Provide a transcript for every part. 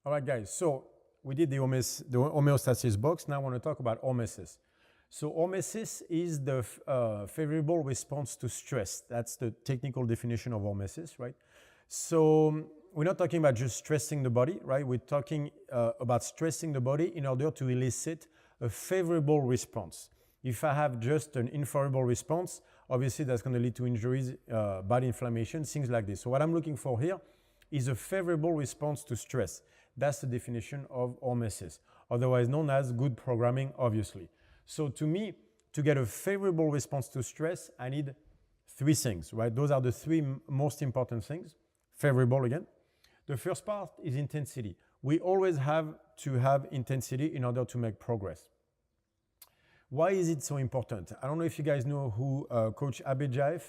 All right, guys, so we did the homeostasis box. Now I want to talk about hormesis. So hormesis is the favorable response to stress. That's the technical definition of hormesis, right? So we're not talking about just stressing the body, right? We're talking about stressing the body in order to elicit a favorable response. If I have just an unfavorable response, obviously that's going to lead to injuries, body inflammation, things like this. So what I'm looking for here is a favorable response to stress. That's the definition of hormesis, otherwise known as good programming, obviously. So to me, to get a favorable response to stress, I need three things, right? Those are the three most important things. Favorable again. The first part is intensity. We always have to have intensity in order to make progress. Why is it so important? I don't know if you guys know who Coach Abhay Jaif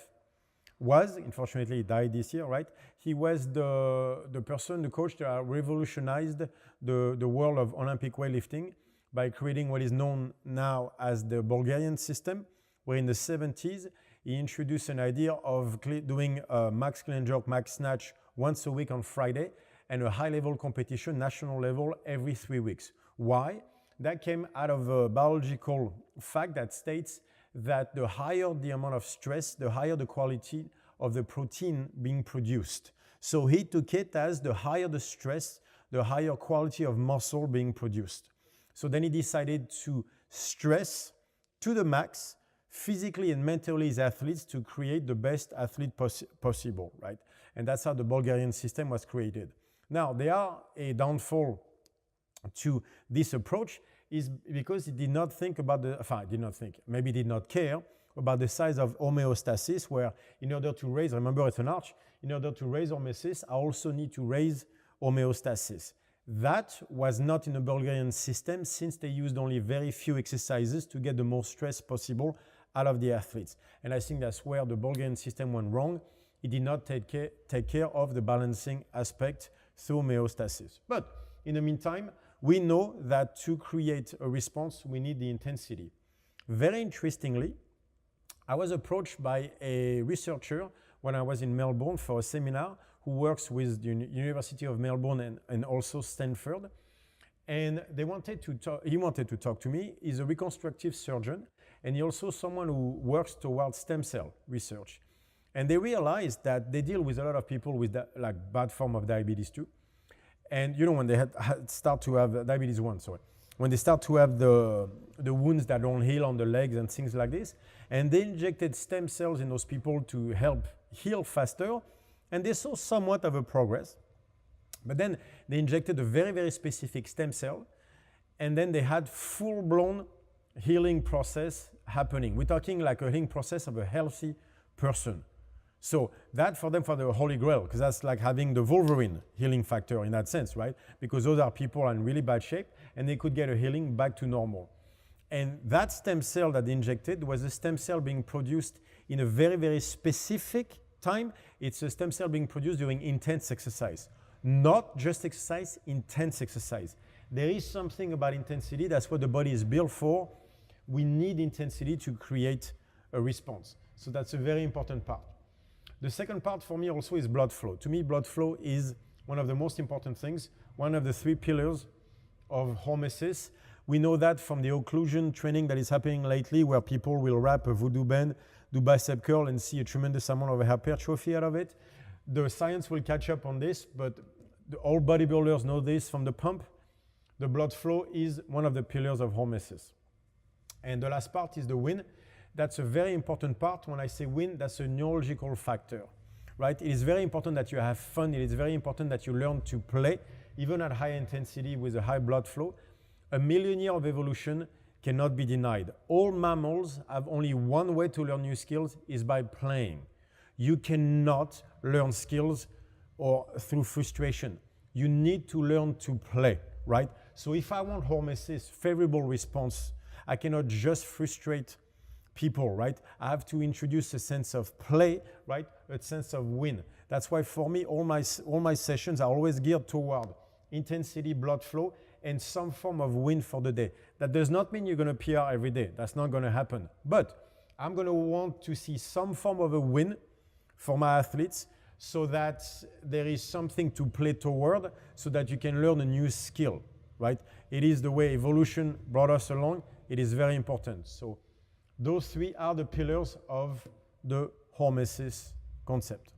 was. Unfortunately, he died this year, right? He was the coach that revolutionized the world of Olympic weightlifting by creating what is known now as the Bulgarian system, where in the 70s, he introduced an idea of doing max clean and jerk, max snatch once a week on Friday, and a high-level competition, national level, every 3 weeks. Why? That came out of a biological fact that states that the higher the amount of stress, the higher the quality of the protein being produced. So he took it as the higher the stress, the higher quality of muscle being produced. So then he decided to stress to the max, physically and mentally, his athletes to create the best athlete possible, right? And that's how the Bulgarian system was created. Now, there are a downfall to this approach is because he did not think about maybe did not care about the size of homeostasis, where in order to raise, remember it's an arch, in order to raise hormesis, I also need to raise homeostasis. That was not in the Bulgarian system since they used only very few exercises to get the most stress possible out of the athletes. And I think that's where the Bulgarian system went wrong. It did not take care of the balancing aspect through homeostasis. But in the meantime, we know that to create a response, we need the intensity. Very interestingly, I was approached by a researcher when I was in Melbourne for a seminar who works with the University of Melbourne and also Stanford. And he wanted to talk to me. He's a reconstructive surgeon, and he's also someone who works towards stem cell research. And they realized that they deal with a lot of people with that, like bad form of diabetes too. And you know, when they start to have diabetes 1, when they start to have the wounds that don't heal on the legs and things like this, and they injected stem cells in those people to help heal faster, and they saw somewhat of a progress. But then they injected a very, very specific stem cell, and then they had full-blown healing process happening. We're talking like a healing process of a healthy person. So that for them, for the Holy Grail, because that's like having the Wolverine healing factor in that sense, right? Because those are people in really bad shape and they could get a healing back to normal. And that stem cell that they injected was a stem cell being produced in a very, very specific time. It's a stem cell being produced during intense exercise. Not just exercise, intense exercise. There is something about intensity. That's what the body is built for. We need intensity to create a response. So that's a very important part. The second part for me also is blood flow. To me, blood flow is one of the most important things, one of the three pillars of hormesis. We know that from the occlusion training that is happening lately, where people will wrap a voodoo band, do bicep curl, and see a tremendous amount of hypertrophy out of it. The science will catch up on this, but all bodybuilders know this from the pump. The blood flow is one of the pillars of hormesis. And the last part is the win. That's a very important part. When I say win, that's a neurological factor, right? It is very important that you have fun. It is very important that you learn to play, even at high intensity with a high blood flow. A million years of evolution cannot be denied. All mammals have only one way to learn new skills, is by playing. You cannot learn skills or through frustration. You need to learn to play, right? So if I want hormesis, favorable response, I cannot just frustrate people, right? I have to introduce a sense of play, right? A sense of win. That's why for me, all my sessions are always geared toward intensity, blood flow, and some form of win for the day. That does not mean you're going to PR every day. That's not going to happen. But I'm going to want to see some form of a win for my athletes so that there is something to play toward, so that you can learn a new skill, right? It is the way evolution brought us along. It is very important. So those three are the pillars of the hormesis concept.